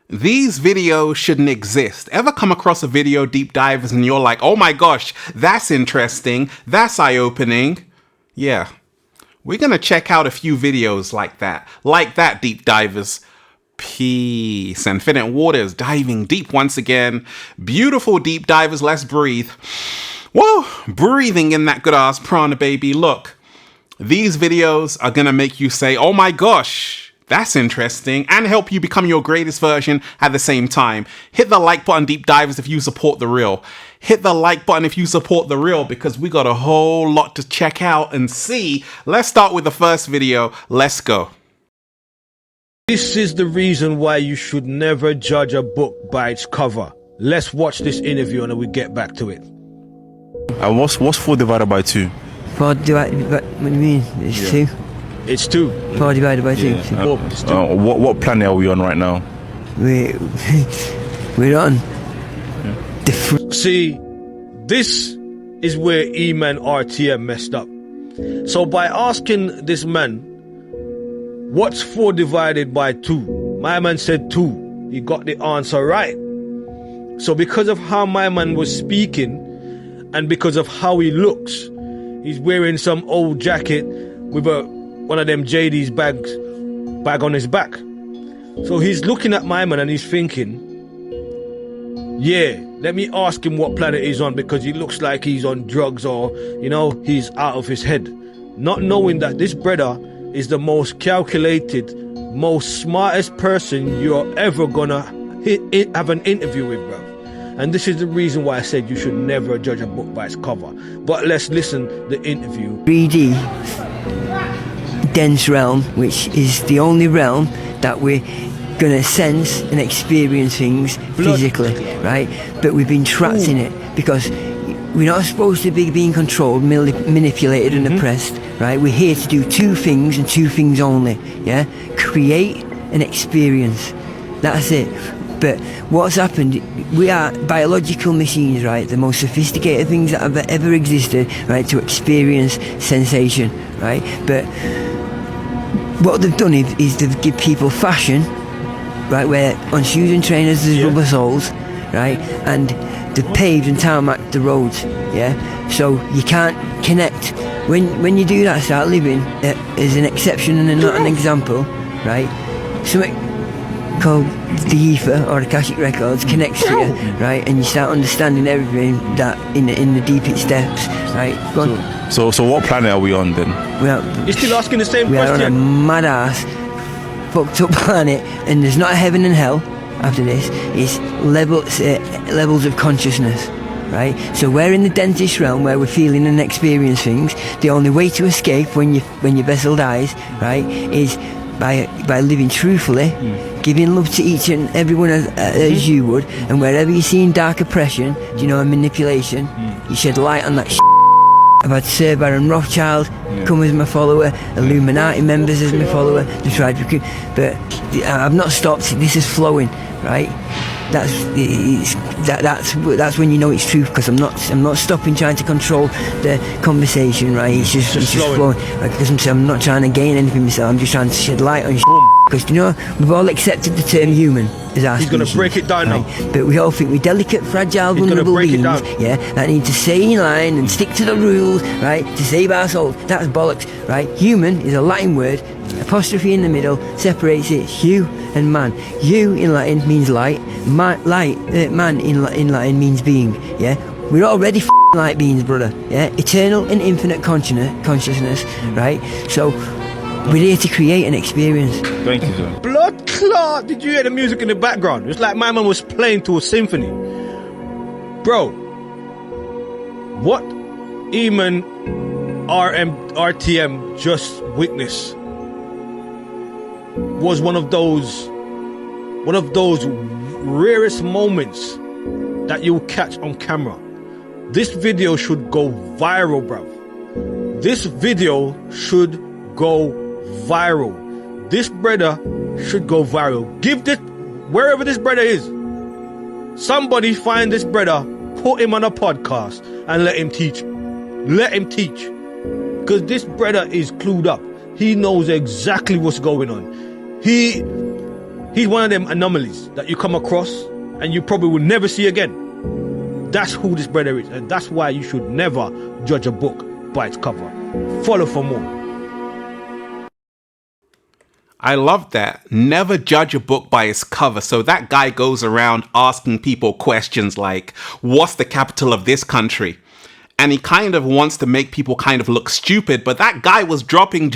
These videos shouldn't exist. Ever come across a video, deep divers, and you're like, oh my gosh, that's interesting, that's eye-opening? Yeah, we're gonna check out a few videos like that, deep divers. Peace. Infinite waters, diving deep once again. Beautiful deep divers, let's breathe. Whoa, breathing in that good ass prana, baby. Look, these videos are gonna make you say, oh my gosh, that's interesting, and help you become your greatest version at the same time. Hit the like button, deep divers, if you support the real. Hit the like button if you support the real, because we got a whole lot to check out and see. Let's start with the first video. Let's go. This is the reason why you should never judge a book by its cover. Let's watch this interview and then we get back to it. And what's 4 divided by 2? 4 divided by, what do you mean? It's 2. It's 2. 4 divided by 2. Yeah. It's 2. What planet are we on right now? We're on. See, this is where E-Man RTM messed up. So by asking this man, what's 4 divided by 2? My man said 2. He got the answer right. So because of how my man was speaking, and because of how he looks, he's wearing some old jacket with one of them JD's bag on his back. So he's looking at my man and he's thinking, yeah, let me ask him what planet he's on, because he looks like he's on drugs or, you know, he's out of his head. Not knowing that this brother is the most calculated, most smartest person you're ever gonna have an interview with, bro. And this is the reason why I said you should never judge a book by its cover. But let's listen to the interview. 3D dense realm, which is the only realm that we're gonna sense and experience things physically, right? But we've been trapped in it because we're not supposed to be being controlled, manipulated and oppressed, right? We're here to do 2 things and 2 things only, yeah? Create and experience. That's it. But what's happened, we are biological machines, right? The most sophisticated things that have ever existed, right? To experience sensation, right? But what they've done is they've give people fashion, right? Where on shoes and trainers there's rubber soles, right? And they've paved and tarmacked the roads, yeah? So you can't connect. When you do that, start living as an exception and not an example, right? Something called the ether or Akashic records connects to you, right? And you start understanding everything that in the deepest depths, right? Go on. So what planet are we on then? You're still asking the same we question? We are on a mad ass, fucked up planet, and there's not a heaven and hell after this. It's levels of consciousness, right? So we're in the densest realm where we're feeling and experiencing things. The only way to escape when your vessel dies, right, is by living truthfully, giving love to each and everyone as you would, and wherever you're seeing dark oppression, and manipulation, you shed light on that shit. I've had Sir Baron Rothschild come as my follower, Illuminati members as my follower. They tried to recruit, but I've not stopped. This is flowing, right? That's when you know it's true, because I'm not stopping trying to control the conversation, right? It's just flowing, right? Because I'm not trying to gain anything myself. I'm just trying to shed light on because we've all accepted the term human as our He's going to break it down right? now. But we all think we're delicate, fragile, vulnerable beings, that need to stay in line and stick to the rules, right, to save our souls. That's bollocks, right? Human is a Latin word, apostrophe in the middle, separates it, hue and man. Hue in Latin means light, man in Latin means being, yeah? We're already light beings, brother, yeah? Eternal and infinite consciousness, right? So we're here to create an experience. Thank you, sir. Blood clot! Did you hear the music in the background? It's like my man was playing to a symphony. Bro, what E-Man RTM just witnessed was one of those rarest moments that you'll catch on camera. This video should go viral, bro. This video should go viral. This brother should go viral. Give this, wherever this brother is, somebody find this brother, put him on a podcast and let him teach. Let him teach. Because this brother is clued up. He knows exactly what's going on. He's one of them anomalies that you come across and you probably will never see again. That's who this brother is, and that's why you should never judge a book by its cover. Follow for more. I love that. Never judge a book by its cover. So that guy goes around asking people questions like, what's the capital of this country? And he kind of wants to make people kind of look stupid, but that guy was dropping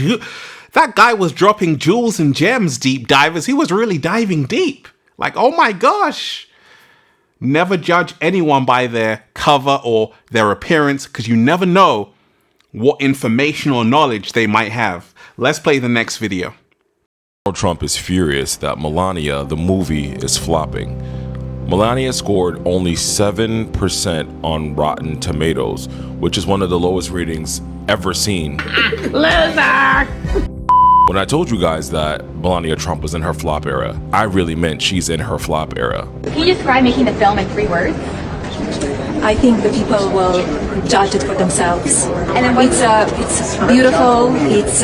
jewels and gems, deep divers. He was really diving deep. Like, oh my gosh. Never judge anyone by their cover or their appearance, because you never know what information or knowledge they might have. Let's play the next video. Trump is furious that Melania, the movie, is flopping. Melania scored only 7% on Rotten Tomatoes, which is one of the lowest ratings ever seen. Loser! When I told you guys that Melania Trump was in her flop era, I really meant she's in her flop era. Can you describe making the film in 3 words? I think the people will judge it for themselves. And then It's beautiful, it's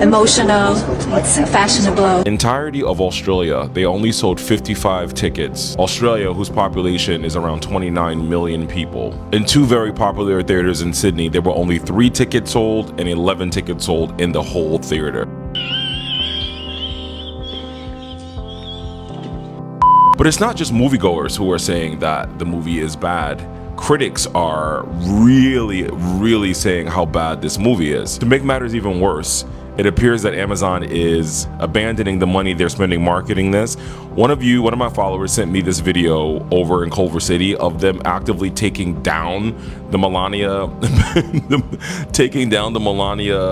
emotional, it's fashionable. Entirety of Australia, they only sold 55 tickets. Australia, whose population is around 29 million people. In 2 very popular theaters in Sydney, there were only 3 tickets sold and 11 tickets sold in the whole theater. But it's not just moviegoers who are saying that the movie is bad. Critics are really saying how bad this movie is. To make matters even worse, it appears that Amazon is abandoning the money they're spending marketing this. One of my followers sent me this video over in Culver City of them actively taking down the Melania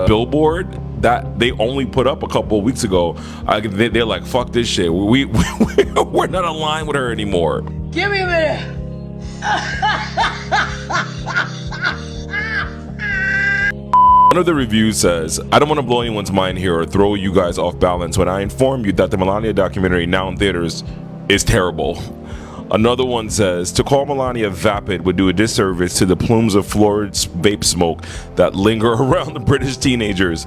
billboard that they only put up a couple of weeks ago. They're like, fuck this shit. We're not aligned with her anymore. Give me a minute. One of the reviews says, I don't want to blow anyone's mind here or throw you guys off balance when I inform you that the Melania documentary now in theaters is terrible. Another one says, to call Melania vapid would do a disservice to the plumes of florid vape smoke that linger around the British teenagers.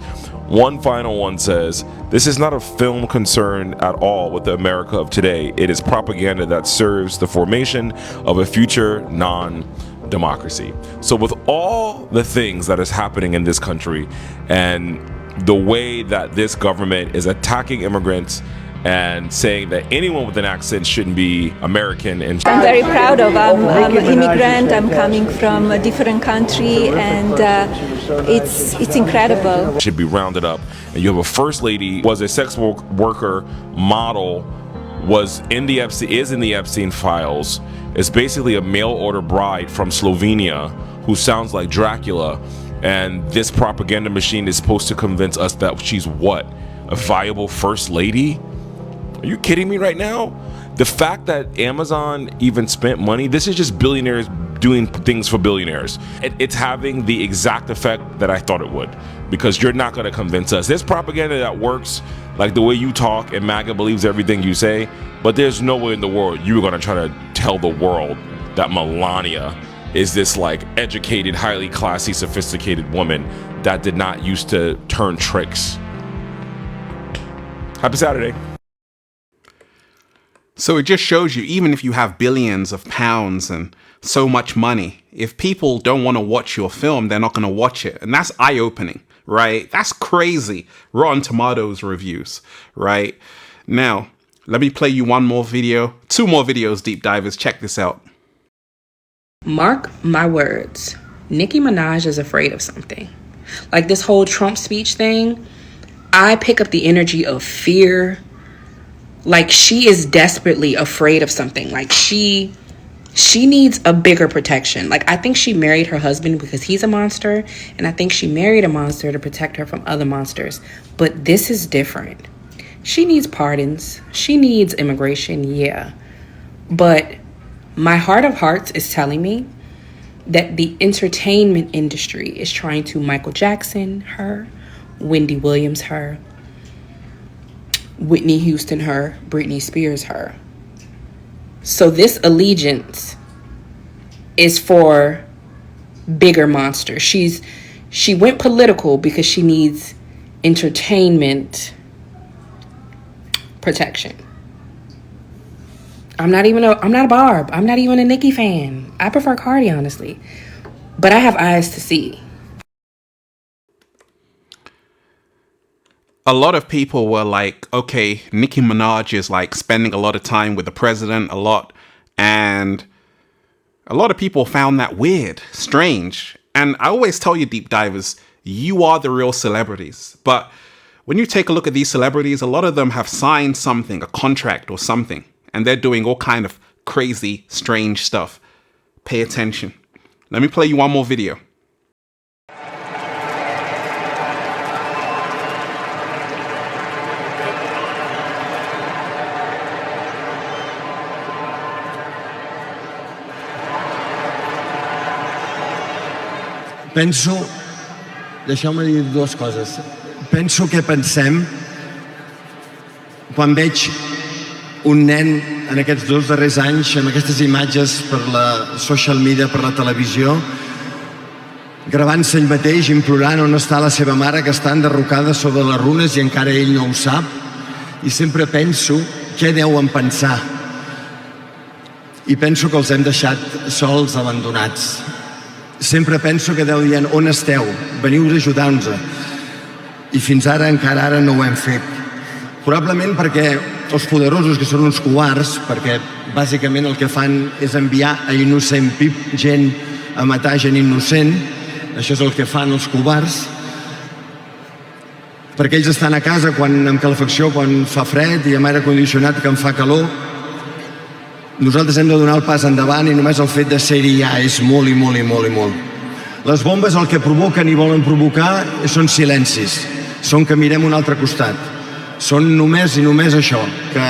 One final one says, this is not a film concerned at all with the America of today. It is propaganda that serves the formation of a future non-democracy. So with all the things that is happening in this country and the way that this government is attacking immigrants and saying that anyone with an accent shouldn't be American. And I'm very proud of. I'm an immigrant. I'm coming from a different country, and it's incredible. Should be rounded up. And you have a first lady, was a sex worker, model, is in the Epstein files. Is basically a mail order bride from Slovenia who sounds like Dracula. And this propaganda machine is supposed to convince us that she's what? A viable first lady? Are you kidding me right now? The fact that Amazon even spent money, this is just billionaires doing things for billionaires. It's having the exact effect that I thought it would, because you're not going to convince us. There's propaganda that works, like the way you talk and MAGA believes everything you say, but there's no way in the world you're going to try to tell the world that Melania is this like educated, highly classy, sophisticated woman that did not used to turn tricks. Happy Saturday. So it just shows you, even if you have billions of pounds and so much money, if people don't want to watch your film, they're not going to watch it. And that's eye-opening, right? That's crazy. Rotten Tomatoes reviews, right? Now, let me play you 2 more videos, deep divers. Check this out. Mark my words. Nicki Minaj is afraid of something. Like this whole Trump speech thing, I pick up the energy of fear. Like she is desperately afraid of something. Like she needs a bigger protection. Like I think she married her husband because he's a monster, and I think she married a monster to protect her from other monsters. But this is different. She needs pardons. She needs immigration, yeah. But my heart of hearts is telling me that the entertainment industry is trying to Michael Jackson her, Wendy Williams her, Whitney Houston her, Britney Spears her. So this allegiance is for bigger monsters. She went political because she needs entertainment protection. I'm not a Barb. I'm not even a Nicki fan. I prefer Cardi, honestly. But I have eyes to see. A lot of people were like, okay, Nicki Minaj is like spending a lot of time with the president a lot. And a lot of people found that weird, strange. And I always tell you, deep divers, you are the real celebrities. But when you take a look at these celebrities, a lot of them have signed something, a contract or something. And they're doing all kind of crazy, strange stuff. Pay attention. Let me play you one more video. Penso, deixeu-me dir dues coses. Penso què pensem quan veig un nen en aquests 2 darrers anys, amb aquestes imatges per la social media, per la televisió, gravant-se ell mateix, implorant on està la seva mare, que està enderrocada sobre les runes i encara ell no ho sap. I sempre penso què deuen pensar. I penso que els hem deixat sols, abandonats. Sempre penso que deuen dir, on esteu? Veniu a ajudar-nos. I fins ara, encara ara no ho hem fet. Probablement perquè els poderosos, que són uns covards, perquè bàsicament el que fan és enviar a innocent gent a matar gent innocent, això és el que fan els covards, perquè ells estan a casa amb calefacció quan fa fred i amb aire condicionat que en fa calor. Nosaltres hem de donar el pas endavant i només el fet de ser-hi ja és molt i molt i molt i molt. Les bombes el que provoquen i volen provocar són silencis, són que mirem un altre costat, són només i només això, que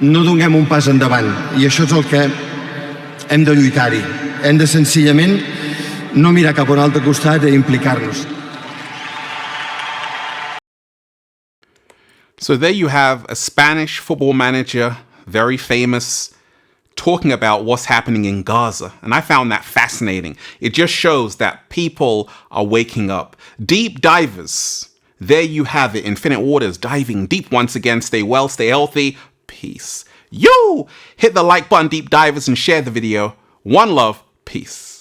no donem un pas endavant, i això és el que hem de lluitar-hi. Hem de senzillament no mirar cap a un altre costat i implicar-nos. So there you have a Spanish football manager, very famous, talking about what's happening in Gaza. And I found that fascinating. It just shows that people are waking up. Deep divers, there you have it. Infinite Waters diving deep once again. Stay well, stay healthy. Peace. Yo! Hit the like button, deep divers, and share the video. One love. Peace.